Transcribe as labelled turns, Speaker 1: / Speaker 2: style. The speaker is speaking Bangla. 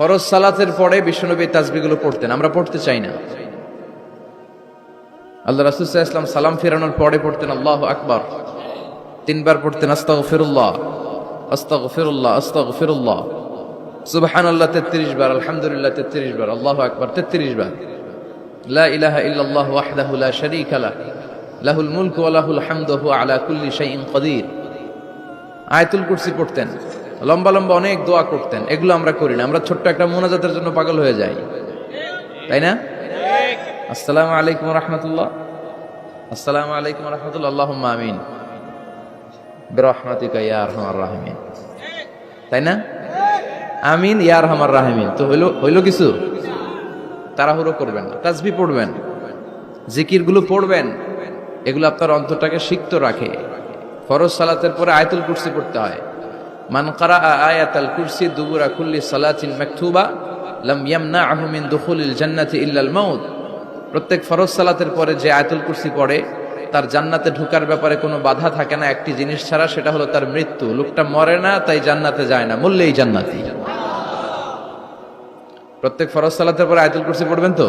Speaker 1: ফরজ সালাতের পরে বিশ্বনবী তাসবিহগুলো পড়তেন, আমরা পড়তে চাই না। আল্লাহ রাসূল সাল্লাল্লাহু আলাইহি ওয়াসাল্লাম সালাম ফেরানোর পরে পড়তেন আল্লাহু আকবার, 3 বার পড়তেন আস্তাগফিরুল্লাহ আস্তাগফিরুল্লাহ আস্তাগফিরুল্লাহ, সুবহানাল্লাহ 33 বার, আলহামদুলিল্লাহ 33 বার, আল্লাহু আকবার 33 বার, লা ইলাহা ইল্লাল্লাহ ওয়াহদাহু লা শারীকা লাহ, লাহুল মুলকু ওয়া লাহুল হামদু ওয়া হুয়া আলা কুল্লি শাইইন কাদির। আয়াতুল কুরসি পড়তেন, লম্বা লম্বা অনেক দোয়া করতেন। এগুলো আমরা করি না, আমরা ছোট্ট একটা মুনাজাতের জন্য পাগল হয়ে যাই, তাই না? আসসালামু আলাইকুম ওয়া রাহমাতুল্লাহ, আসসালামু আলাইকুম ওয়া রাহমাতুল্লাহ, আল্লাহুম্মা আমিন বিরহমাতিকা ইয়া আরহামার রাহিমিন, তাই না? আমিন ইয়া আরহামার রাহিমিন। তো হইল কিছু? তাড়াহুড়ো করবেন না, তাসবিহ পড়বেন, জিকিরগুলো পড়বেন, এগুলো আপনার অন্তরটাকে সিক্ত রাখে। ফরজ সালাতের পরে আয়াতুল কুরসি পড়তে হয়। মান কারাআ আয়াতাল কুরসি দুবুরা কুল্লি সালাতিন মাকতুবা লাম ইয়ামনাহু মিন দুখুলিল জান্নাতি ইল্লাল মাউত। প্রত্যেক ফরজ সালাতের পরে যে আয়াতুল কুরসি পড়ে তার জান্নাতে ঢোকার ব্যাপারে কোনো বাধা থাকে না একটি জিনিস ছাড়া, সেটা হলো তার মৃত্যু। লোকটা মরে না তাই জান্নাতে যায় না, মরলেই জান্নাতি। প্রত্যেক ফরজ সালাতের পরে আয়াতুল কুরসি পড়বেন তো?